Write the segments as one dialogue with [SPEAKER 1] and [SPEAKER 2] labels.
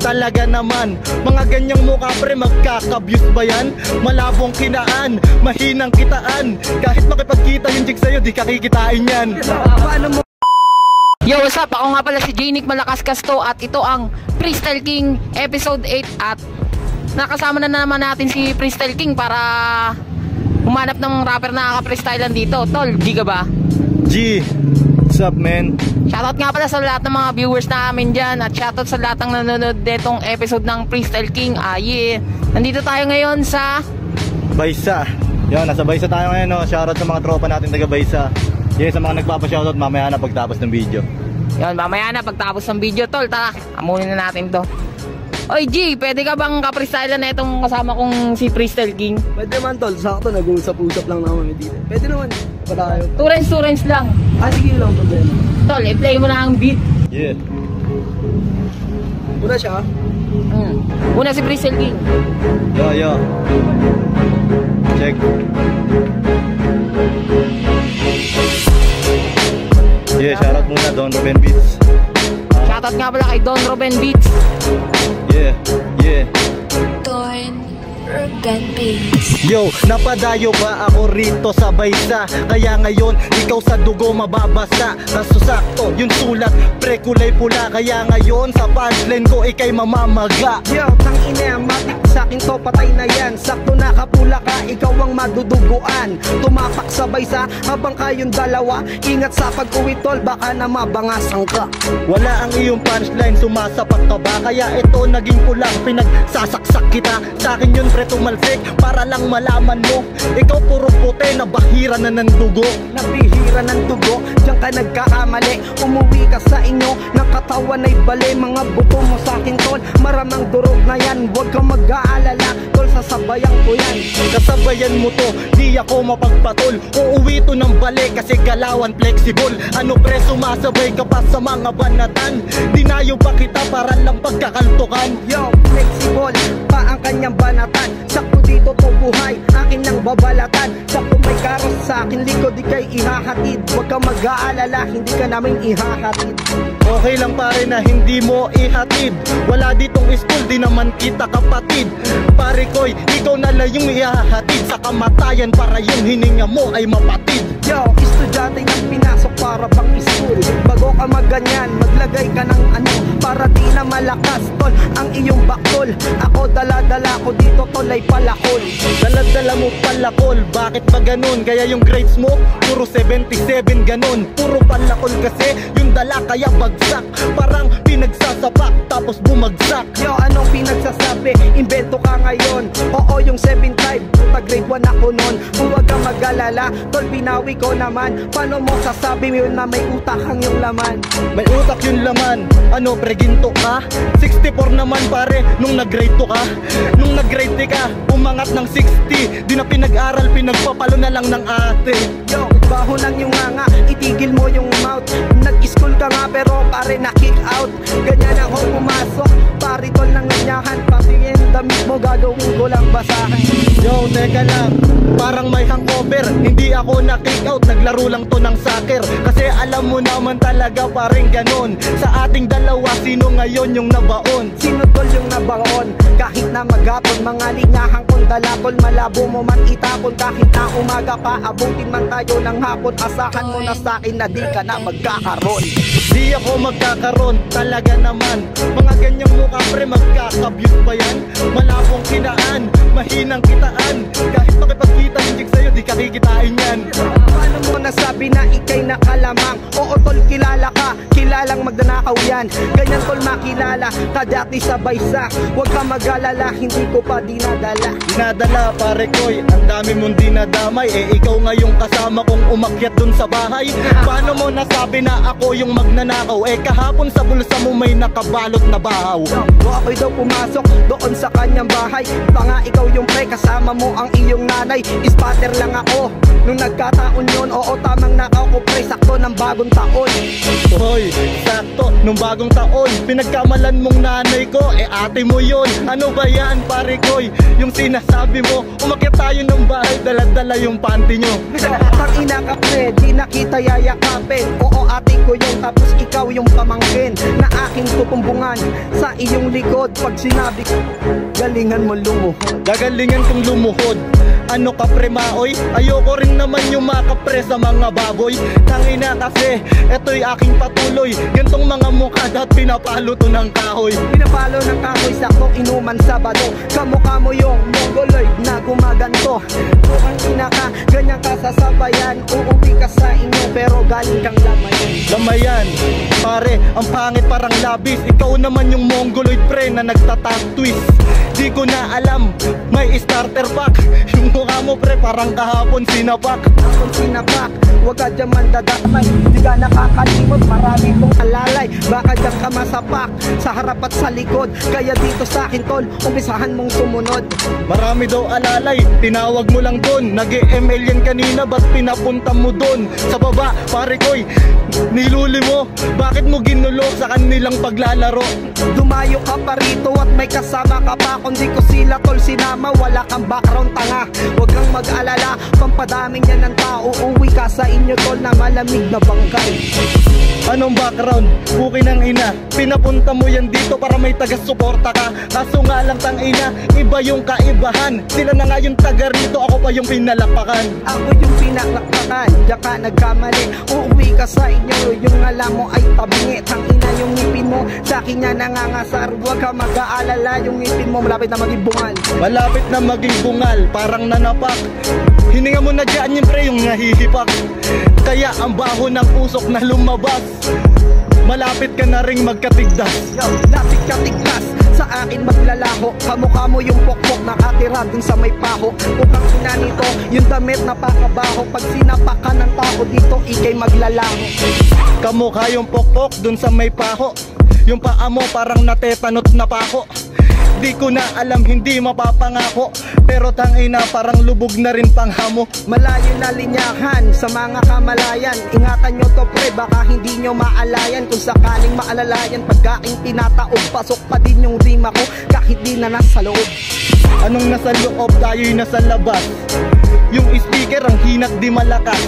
[SPEAKER 1] talaga naman. Mga ganyang mukha pre, magkakabuse ba yan? Malabong kinaan, mahinang kitaan. Kahit makipagkita yung jig sa'yo, di kakikitain yan. Paano mo?
[SPEAKER 2] Yo, what's up? Ako nga pala si J-Nick Malakas Casto at ito ang Freestyle King Episode 8 at nakasama na naman natin si Freestyle King para humanap ng rapper na nakaka-freestylean dito. Tol, G ka ba?
[SPEAKER 1] G, what's up man?
[SPEAKER 2] Shoutout nga pala sa lahat ng mga viewers namin dyan at shoutout sa lahat ng nanonood detong episode ng Freestyle King. Yeah. Nandito tayo ngayon sa
[SPEAKER 1] Baysa. Yan, nasa Baysa tayo ngayon, no? Shoutout sa mga tropa natin taga Baysa. Yan, sa mga nagpapa-shoutout mamaya na pagtapos ng video.
[SPEAKER 2] Yan, mamaya na pagtapos ng video, tol. Tara, amunin na natin to. Oy G, pwede ka bang ka-freestylean na itong kasama kong si Freestyle King?
[SPEAKER 3] Pwede naman tol, sakto nag-uusap-usap lang naman dito. Pwede naman, pa tayo.
[SPEAKER 2] 2 rounds lang.
[SPEAKER 3] Sige lang problema.
[SPEAKER 2] Tol, i-play mo na ang beat.
[SPEAKER 1] Yeah.
[SPEAKER 3] Una siya?
[SPEAKER 2] Una si Freestyle King.
[SPEAKER 1] Yo. Check. Yeah, shoutout muna Don Ruben Beats.
[SPEAKER 2] Shoutout nga pala kay Don Ruben Beats.
[SPEAKER 1] Yeah.
[SPEAKER 4] Don Ruben Beats.
[SPEAKER 1] Yo, napadayo ba ako rito sa Baysa? Kaya ngayon, ikaw sa dugo mababasa. Kaso sakto, yung sulat, pre kulay pula. Kaya ngayon, sa punchline ko, ikay mamamaga.
[SPEAKER 3] Yo, tang ina, matik sa'kin to, patay na yan. Sakto nakapula ka, ikaw ang maduduguan. Tumapak sa Baysa, habang kayong dalawa. Ingat sa pag-uwi tol, baka na mabangasan ka.
[SPEAKER 1] Wala ang iyong punchline, sumasapak ka ba? Kaya ito naging kulang, pinagsasaksak kita. Sa akin yun pre tumalsik, para lang malaman mo. Ikaw puro puti, nabahira na ng dugo.
[SPEAKER 3] Nabihira ng dugo, diyan ka nagkakamali. Umuwi ka sa inyo, ng katawan ay bali. Mga buto mo sa akin tol, maramang durog na yan. Huwag kang mag-aalala, tol, sasabayan ko yan.
[SPEAKER 1] Kasabayan mo to, di ako mapagpatol. Uuwi to ng balik kasi galawan flexible. Ano pre, sumasabay ka pa sa mga banatan. Dinayo pa kita para lang pagkakaltukan.
[SPEAKER 3] Yo, flexible pa ang kanyang banatan. Sakto dito to buhay, akin lang babalatan. Sakto may karos sa akin, likod di kay ihahatid. Huwag kang mag-aalala, hindi ka namin ihahatid.
[SPEAKER 1] Okay lang pare na hindi mo ihatid. Wala ditong school, di naman kita kapatid. Pare koy, ikaw na lang yung ihahatid sa kamatayan para yung hininga mo ay mapatid.
[SPEAKER 3] Yo, estudyante yung pinasok para pang school. Bago ka magganyan, maglagay ka ng ano, para di na malakas tol ang iyong baktol. Ako dala-dala ko dito tol ay palakol.
[SPEAKER 1] Dala-dala mo palakol, bakit ba ganun? Kaya yung grades mo, puro 77 ganun. Puro palakol kasi yung dala kaya bagsak. Parang pinagsasapak tapos bumagsak.
[SPEAKER 3] Yo, anong pinagsasabi? Invento ka ngayon. Oo, yung 7-5, puta grade 1 ako nun. Huwag kang mag-alala, tol binawi ko naman. Paano mo sasabi yun na may utak ang yung laman?
[SPEAKER 1] May utak yung laman, ano pre ginto ka? 64 naman pare, nung nag-grade 2 ka. Nung nag-grade 3 ka, umangat ng 60. Di na pinag-aral, pinagpapalo na lang ng ate.
[SPEAKER 3] Yo, baho lang yung nga, itigil mo yung mouth. Nag-school ka nga pero pare na-kick out. Ganyan ako pumasok, pare tol ng ganyahan. Pati yung damit mo gagawin ko lang basahan.
[SPEAKER 1] Yo, teka lang, parang may hangover. Hindi ako na-kick out, naglaro lang to ng soccer. Kasi alam mo naman talaga paring ganon. Sa ating dalawa, sino ngayon yung nabaon?
[SPEAKER 3] Sino tol yung nabaon? Kahit na maghapon, mga linyahang kong dalakol. Malabo mo man itapon, kahit na umaga pa, abutin man tayo ng hapon. Asahan mo na sa'kin na di ka na magkakaroon.
[SPEAKER 1] Di ako magkakaroon, talaga naman. Mga ganyang mukha pre, magkakabuse ba yan? Malabong kinaan, mahinang kitaan. Kahit makipagkita yung jig sa'yo, di kakikitain yan.
[SPEAKER 3] Paano mo nasabi na ikay nakalamang? Oo tol, kilala ka, kilalang magnanakaw yan. Ganyan tol makilala, kadati sa Baysa. Huwag ka mag-alala, hindi ko pa dinadala.
[SPEAKER 1] Dinadala pare koy, ang dami mong dinadamay. Eh ikaw ngayong kasama kong umakyat dun sa bahay. Paano mo nasabi na ako yung magnanakaw? Eh kahapon sa bulsa mo may nakabalot na bahaw.
[SPEAKER 3] Ako'y daw pumasok doon sa kanyang bahay. Ikaw yung pre, kasama mo ang iyong nanay. Spatter lang ako nung nagkataon yun. Oo O tamang nakaw ko pre, sakto ng bagong taon.
[SPEAKER 1] Hoy, sakto, nung bagong taon pinagkamalan mong nanay ko, ate mo yun. Ano ba yan pare koy, yung sinasabi mo? Umakyat tayo ng bahay, dala-dala yung panty nyo.
[SPEAKER 3] Tangina ka pre, di nakita yayakapin. Oo ate ko yun, tapos ikaw yung pamangkin na aking tutumbungan sa iyong likod. Pag sinabi ko, galingan mo lumuhod.
[SPEAKER 1] Gagalingan kong lumuhod. Ano ka pre maoy? Ayoko rin naman yung makapre sa mga baboy. Tangina kasi, eto'y aking patuloy. Gantong mga mukha dapat pinapalo to ng kahoy.
[SPEAKER 3] Pinapalo ng kahoy, sakto inuman Sabado. Kamukha mo yung mongoloid na gumaganto. Mukhang ina ka, ganyan ka sasabayan. Uuwi ka sa inyo pero galing kang lamayan.
[SPEAKER 1] Lamayan, pare, ang pangit parang labis. Ikaw naman yung mongoloid pre na nagtatang twist. Di ko na alam, may starter pack. Yung mukha mo pre parang kahapon sinapak.
[SPEAKER 3] Kung sinapak, huwag ka dyan mandadakmay. Di ka nakakalimot, marami kong alalay. Baka dyan ka masapak, sa harap at sa likod. Kaya dito sa akin tol, umpisahan mong sumunod.
[SPEAKER 1] Marami daw alalay, tinawag mo lang doon. Nag-e-ML yan kanina, ba't pinapunta mo doon? Sa baba, pare koy, niluli mo. Bakit mo ginulo sa kanilang paglalaro?
[SPEAKER 3] Dumayo ka pa rito at may kasama ka pa. Kundi ko sila tol sinama, wala kang background tanga. Huwag kang mag-alala, pampadaming yan ng tao. Uwi ka sa inyo tol na malamig na bangkay.
[SPEAKER 1] Anong background? Buki ng ina. Pinapunta mo yan dito para may taga-suporta ka. Kaso nga lang tang ina, iba yung kaibahan. Sila na nga yung taga rito, ako pa yung pinalakpakan.
[SPEAKER 3] Ako yung pinalakpakan, diyan ka nagkamali. Uuwi ka sa inyo, yung alam mo ay tabingi. Tang ina yung ngipin mo, sa akin yan nangangasar. Huwag ka mag-aalala, yung ngipin mo malapit na maging bungal.
[SPEAKER 1] Malapit na maging bungal, parang nanapak. Hininga mo na dyan yung pre, yung nahihipak. Kaya ang baho ng usok na lumabas. Malapit ka na ring magkatigdas.
[SPEAKER 3] Yo, lapit ka tigtas, sa akin maglalaho. Kamukha mo yung pokpok nakatira dun sa may paho. Mukhang ina nito, yung damit na pakabaho. Pag sinapakan ng tao dito, ikay maglalaho.
[SPEAKER 1] Kamukha yung pokpok dun sa may paho. Yung paa mo parang natetanot na pako. Di ko na alam, hindi mapapangako. Pero tangina parang lubog na rin panghamo.
[SPEAKER 3] Malayo na linyahan sa mga kamalayan. Ingatan nyo to pre, baka hindi nyo maalayan. Kung sakaling maalalayan, pagkaing tinataob, pasok pa din yung rima ko kahit di na nasa loob.
[SPEAKER 1] Anong nasa loob, tayo'y nasa labas. Yung speaker ang hinat di malakas.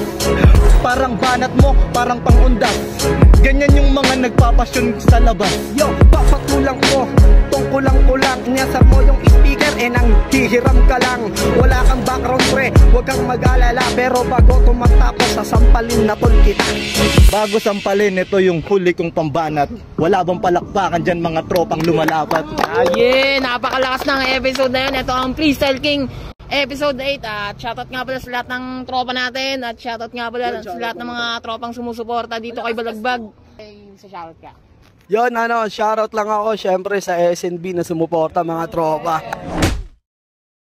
[SPEAKER 1] Parang banat mo, parang pangundas. Ganyan yung mga nagpapasyon sa labas.
[SPEAKER 3] Yo, papatulang ko, tungkulang kulang. Inyasar mo yung speaker, nang hihiram ka lang. Wala kang background pre, huwag kang mag-alala. Pero bago tumatapos, sasampalin na tol kita.
[SPEAKER 1] Bago sampalin, ito yung huli kong pambanat. Wala bang palakpakan dyan mga tropang lumalapat?
[SPEAKER 2] Aye, napakalakas ng episode na yun. Ito ang Freestyle King Episode 8. At shoutout nga pala sa lahat ng tropa natin. At shoutout nga pala sa lahat ng mga tropang sumusuporta dito kay Balagbag. Sa shoutout ka.
[SPEAKER 3] Yon, shoutout lang ako syempre sa SNB na sumuporta mga tropa.